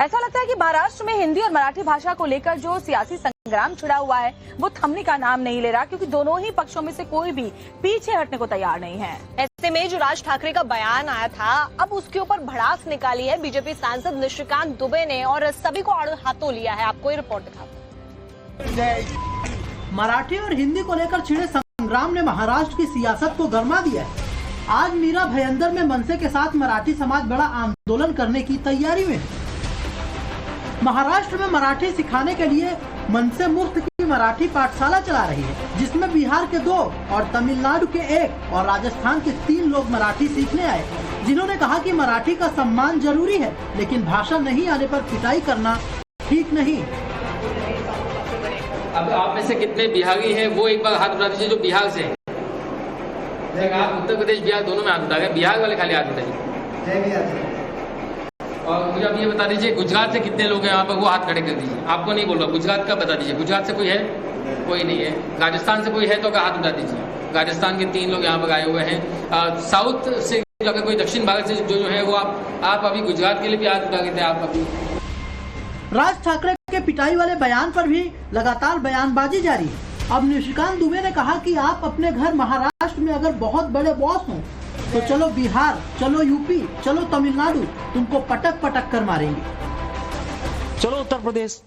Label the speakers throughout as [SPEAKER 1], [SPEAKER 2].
[SPEAKER 1] ऐसा लगता है कि महाराष्ट्र में हिंदी और मराठी भाषा को लेकर जो सियासी संग्राम छिड़ा हुआ है वो थमने का नाम नहीं ले रहा, क्योंकि दोनों ही पक्षों में से कोई भी पीछे हटने को तैयार नहीं है।
[SPEAKER 2] ऐसे में जो राज ठाकरे का बयान आया था, अब उसके ऊपर भड़ास निकाली है बीजेपी सांसद निशिकांत दुबे ने और सभी को आड़े हाथों लिया है। आपको ये रिपोर्ट दिखाते हैं।
[SPEAKER 3] मराठी और हिंदी को लेकर छिड़े संग्राम ने महाराष्ट्र की सियासत को गरमा दिया है। आज मीरा भयंदर में मनसे के साथ मराठी समाज बड़ा आंदोलन करने की तैयारी में है। महाराष्ट्र में मराठी सिखाने के लिए मनसे मुफ्त की मराठी पाठशाला चला रही है, जिसमें बिहार के 2 और तमिलनाडु के 1 और राजस्थान के 3 लोग मराठी सीखने आए, जिन्होंने कहा कि मराठी का सम्मान जरूरी है, लेकिन भाषा नहीं आने पर पिटाई करना ठीक नहीं।
[SPEAKER 4] अब आप में से कितने बिहारी हैं वो एक बार हाथ उठा दीजिए जो बिहार से हैं। आप उत्तर प्रदेश बिहार दोनों में हाथ उठा गए, बिहार वाले खाली हाथ उठाइए। और मुझे आप ये बता दीजिए गुजरात से कितने लोग हैं यहाँ पर, वो हाथ खड़े कर दीजिए। आपको नहीं बोल रहा, गुजरात का बता दीजिए। गुजरात से कोई है? कोई नहीं है। राजस्थान से कोई है तो हाथ उठा दीजिए। राजस्थान के 3 लोग यहाँ पर आए हुए हैं। साउथ से अगर कोई दक्षिण भारत से जो है वो आप अभी गुजरात के लिए भी हाथ उठा गए थे। आप अभी
[SPEAKER 3] राज ठाकरे के पिटाई वाले बयान पर भी लगातार बयानबाजी जारी है। अब निशिकांत दुबे ने कहा कि आप अपने घर महाराष्ट्र में अगर बहुत बड़े बॉस हों तो चलो बिहार, चलो यूपी, चलो तमिलनाडु, तुमको पटक पटक कर मारेंगे।
[SPEAKER 5] चलो उत्तर प्रदेश,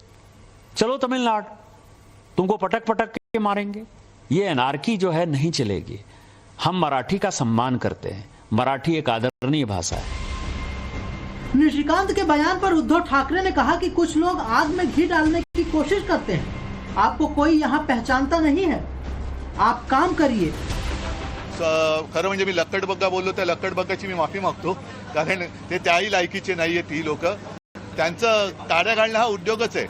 [SPEAKER 5] चलो तमिलनाडु, तुमको पटक पटक के मारेंगे। ये अनार्की जो है नहीं चलेगी। हम मराठी का सम्मान करते हैं। मराठी एक आदरणीय भाषा है।
[SPEAKER 3] निशिकांत के बयान पर उद्धव ठाकरे ने कहा कि कुछ लोग आग में घी डालने की कोशिश करते हैं। आपको कोई यहाँ पहचानता नहीं है, आप काम करिए।
[SPEAKER 6] खरं म्हणजे मी लक्कडबग्गा बोललो, त्या लक्कडबग्गाची मी माफी मागतो, कारण ते त्याही लायकीचे नाहीये ती लोक। त्यांचं टाळ्या घालणं हा उद्योगच आहे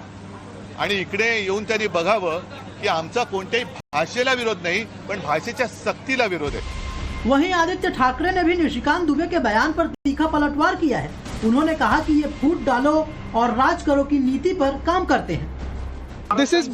[SPEAKER 6] आणि इकडे येऊन त्यांनी बघावं की आमचा कोणत्याही भाषेला विरोध नाही, पण भाषेच्या सक्तीला विरोध आहे।
[SPEAKER 3] वहीं आदित्य ठाकरे ने भी निशिकांत दुबे के बयान पर तीखा पलटवार किया है। उन्होंने कहा कि ये फूट डालो और राज करो की नीति पर काम करते हैं।
[SPEAKER 7] This is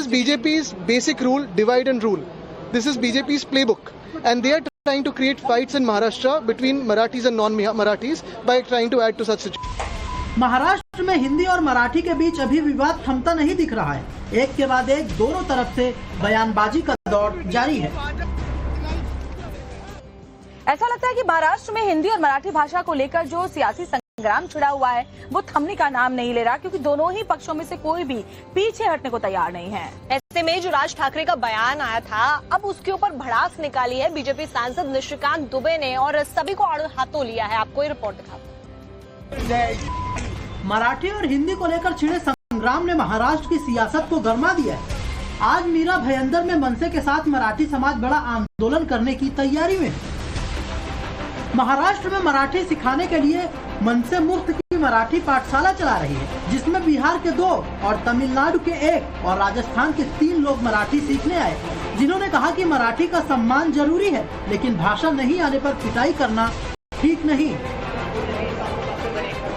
[SPEAKER 7] BJP's basic rule, divide and rule. This is BJP's playbook. And they are trying to create fights in Maharashtra between Marathis and non-Marathis by trying to add to such situations.
[SPEAKER 3] Maharashtra में हिंदी और मराठी के बीच अभी विवाद थमता नहीं दिख रहा है। एक के बाद एक दोनों तरफ से बयानबाजी का दौर जारी है।
[SPEAKER 1] ऐसा लगता है कि महाराष्ट्र में हिंदी और मराठी भाषा को लेकर जो सियासी संग्राम छिड़ा हुआ है वो थमने का नाम नहीं ले रहा, क्योंकि दोनों ही पक्षों में से कोई भी पीछे हटने को तैयार नहीं है।
[SPEAKER 2] ऐसे में जो राज ठाकरे का बयान आया था, अब उसके ऊपर भड़ास निकाली है बीजेपी सांसद निशिकांत दुबे ने और सभी को आड़े हाथों लिया है। आपको ये रिपोर्ट दिखाते हैं।
[SPEAKER 3] मराठी और हिंदी को लेकर छिड़े संग्राम ने महाराष्ट्र की सियासत को गरमा दिया है। आज मीरा भयंदर में मनसे के साथ मराठी समाज बड़ा आंदोलन करने की तैयारी में है। महाराष्ट्र में मराठी सिखाने के लिए मनसे मुफ्त की मराठी पाठशाला चला रही है, जिसमें बिहार के 2 और तमिलनाडु के 1 और राजस्थान के 3 लोग मराठी सीखने आए, जिन्होंने कहा कि मराठी का सम्मान जरूरी है, लेकिन भाषा नहीं आने पर पिटाई करना ठीक नहीं।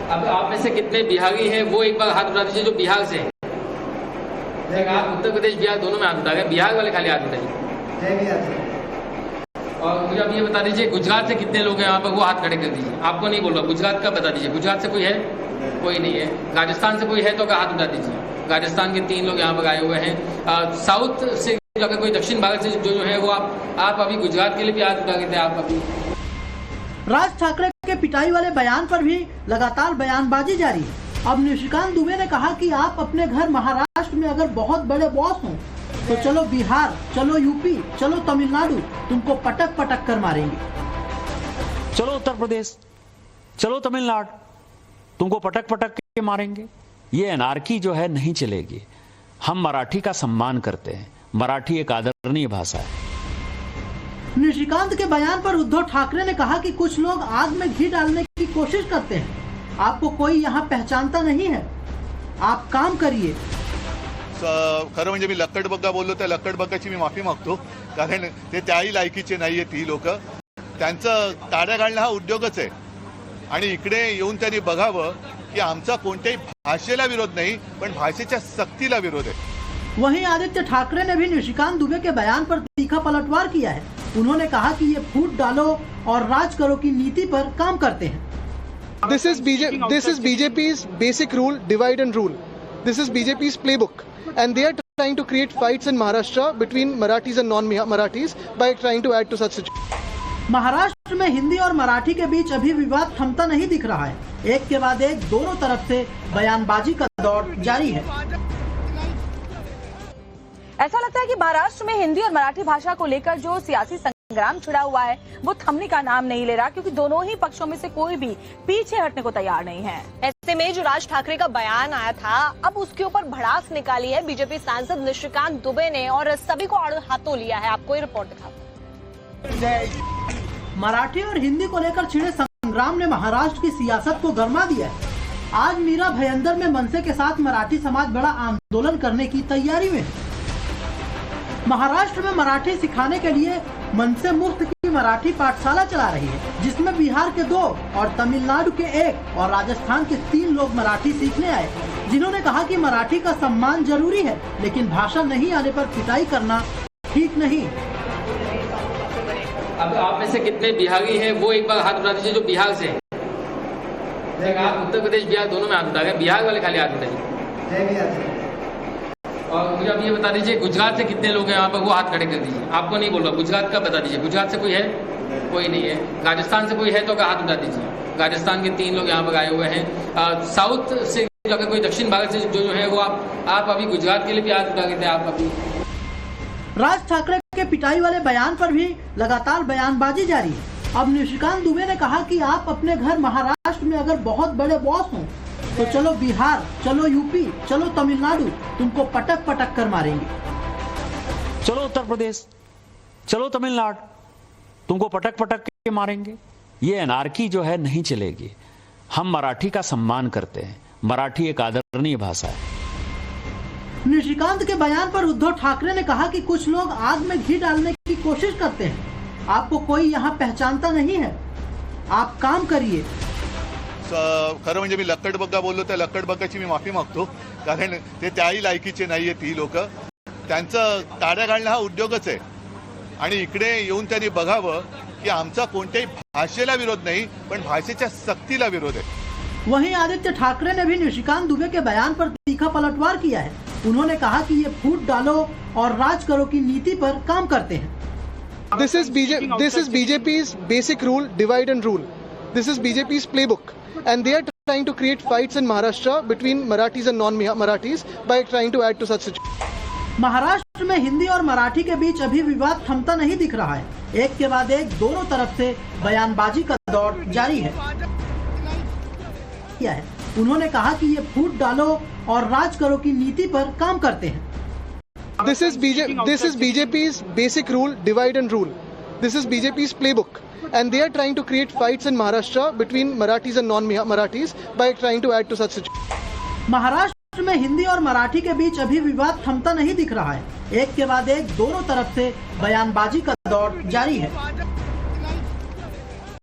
[SPEAKER 4] अब आप में से कितने बिहारी हैं वो एक बार हाथ उठा दीजिए जो बिहार से हैं। आप उत्तर प्रदेश बिहार दोनों में हाथ उठा गए, बिहार वाले खाली हाथ उठाइए। और मुझे आप ये बता दीजिए गुजरात से कितने लोग हैं यहाँ पर, वो हाथ खड़े कर दीजिए। आपको नहीं बोल रहा, गुजरात का बता दीजिए। गुजरात से कोई है? कोई नहीं है। राजस्थान से कोई है तो हाथ उठा दीजिए। राजस्थान के 3 लोग यहाँ पर आए हुए हैं। साउथ से अगर कोई दक्षिण भारत से जो है वो आप अभी गुजरात के लिए भी हाथ उठा गए थे। आप अभी
[SPEAKER 3] राज ठाकरे के पिटाई वाले बयान पर भी लगातार बयानबाजी जारी है। अब निशिकांत दुबे ने कहा कि आप अपने घर महाराष्ट्र में अगर बहुत बड़े बॉस हों तो चलो बिहार, चलो यूपी, चलो तमिलनाडु, तुमको पटक पटक कर मारेंगे।
[SPEAKER 5] चलो उत्तर प्रदेश, चलो तमिलनाडु, तुमको पटक पटक के मारेंगे। ये अनार्की जो है नहीं चलेगी। हम मराठी का सम्मान करते हैं। मराठी एक आदरणीय भाषा है।
[SPEAKER 3] निशिकांत के बयान पर उद्धव ठाकरे ने कहा कि कुछ लोग आग में घी डालने की कोशिश करते हैं। आपको कोई यहाँ पहचानता नहीं है, आप काम करिए।
[SPEAKER 6] खरं म्हणजे मी लक्कडबग्गा बोललो, त्या लक्कडबग्गाची मी माफी मागतो, कारण ते त्याही लायकीचे नाहीये ती लोक। त्यांचं टाळ्या घालणं हा उद्योगच आहे आणि इकडे येऊन त्यांनी बघावं की आमचा कोणत्याही भाषेला विरोध नाही, पण भाषेच्या सक्तीला विरोध आहे।
[SPEAKER 3] वहीं आदित्य ठाकरे ने भी निशिकांत दुबे के बयान पर तीखा पलटवार किया है। उन्होंने कहा कि ये फूट डालो और राज करो की नीति पर काम करते हैं।
[SPEAKER 7] This is BJP's basic rule, divide and rule. This is BJP's playbook, and they are trying to create fights in Maharashtra between Marathis and non-Marathis by trying to add to such situations.
[SPEAKER 3] Maharashtra में हिंदी और मराठी के बीच अभी विवाद थमता नहीं दिख रहा है। एक के बाद एक दोनों तरफ से बयानबाजी का दौर जारी है।
[SPEAKER 1] ऐसा लगता है कि महाराष्ट्र में हिंदी और मराठी भाषा को लेकर जो सियासी संग्राम छिड़ा हुआ है वो थमने का नाम नहीं ले रहा, क्योंकि दोनों ही पक्षों में से कोई भी पीछे हटने को तैयार नहीं है।
[SPEAKER 2] ऐसे में जो राज ठाकरे का बयान आया था, अब उसके ऊपर भड़ास निकाली है बीजेपी सांसद निशिकांत दुबे ने और सभी को आड़े हाथों लिया है। आपको ये रिपोर्ट दिखाते हैं।
[SPEAKER 3] मराठी और हिंदी को लेकर छिड़े संग्राम ने महाराष्ट्र की सियासत को गरमा दिया है। आज मीरा भयंदर में मनसे के साथ मराठी समाज बड़ा आंदोलन करने की तैयारी में है। महाराष्ट्र में मराठी सिखाने के लिए मनसे मुफ्त की मराठी पाठशाला चला रही है, जिसमें बिहार के 2 और तमिलनाडु के 1 और राजस्थान के 3 लोग मराठी सीखने आए, जिन्होंने कहा कि मराठी का सम्मान जरूरी है, लेकिन भाषा नहीं आने पर पिटाई करना ठीक नहीं।
[SPEAKER 4] अब आप में से कितने बिहारी हैं वो एक बार हाथ उठा दीजिए जो बिहार से हैं। आप उत्तर प्रदेश बिहार दोनों में हाथ उठा गए, बिहार वाले खाली हाथ उठाइए। और मुझे आप ये बता दीजिए गुजरात से कितने लोग हैं यहाँ पर, वो हाथ खड़े कर दीजिए। आपको नहीं बोल रहा, गुजरात का बता दीजिए। गुजरात से कोई है? कोई नहीं है। राजस्थान से कोई है तो हाथ उठा दीजिए। राजस्थान के 3 लोग यहाँ पर आए हुए हैं। साउथ से अगर कोई दक्षिण भारत से जो है वो आप अभी गुजरात के लिए भी हाथ उठा गए थे। आप अभी
[SPEAKER 3] राज ठाकरे के पिटाई वाले बयान पर भी लगातार बयानबाजी जारी है। अब निशिकांत दुबे ने कहा कि आप अपने घर महाराष्ट्र में अगर बहुत बड़े बॉस हों तो चलो बिहार, चलो यूपी, चलो तमिलनाडु, तुमको पटक पटक कर मारेंगे।
[SPEAKER 5] चलो उत्तर प्रदेश, चलो तमिलनाडु, तुमको पटक पटक के मारेंगे। ये एनार्की जो है नहीं चलेगी। हम मराठी का सम्मान करते हैं। मराठी एक आदरणीय भाषा है।
[SPEAKER 3] निशिकांत के बयान पर उद्धव ठाकरे ने कहा कि कुछ लोग आग में घी डालने की कोशिश करते हैं। आपको कोई यहाँ पहचानता नहीं है, आप काम करिए।
[SPEAKER 6] खरं म्हणजे मी लक्कडबग्गा बोललो, त्या लक्कडबग्गाची मी माफी मागतो, कारण ते त्याही लायकीचे नाहीये ती लोक। त्यांचं टाळ्या घालणं हा उद्योगच आहे, आणि इकडे येऊन त्यांनी बघावं की आमचा कोणत्याही भाषेला विरोध नाही, पण भाषेच्या सक्तीला विरोध आहे।
[SPEAKER 3] वहीं आदित्य ठाकरे ने भी निशिकांत दुबे के बयान पर तीखा पलटवार किया है। उन्होंने कहा कि ये फूट डालो और राज करो की नीति पर काम करते हैं।
[SPEAKER 7] This is BJP's basic rule, divide and rule. This is BJP's playbook, and they are trying to create fights in Maharashtra between Marathis and non-Marathis by trying to add to such situations.
[SPEAKER 3] Maharashtra में हिंदी और मराठी के बीच अभी विवाद थमता नहीं दिख रहा है। एक के बाद एक दोनों तरफ से बयानबाजी का दौर जारी है। उन्होंने कहा कि ये फूट डालो और राज करो की नीति पर काम करते हैं।
[SPEAKER 7] This is BJP's basic rule, divide and rule. This is BJP's playbook, and they are trying to create fights in Maharashtra between Marathis and non-Marathis by trying to add to such situations.
[SPEAKER 3] Maharashtra में हिंदी और मराठी के बीच अभी विवाद थमता नहीं दिख रहा है। एक के बाद एक दोनों तरफ से बयानबाजी का दौर जारी है।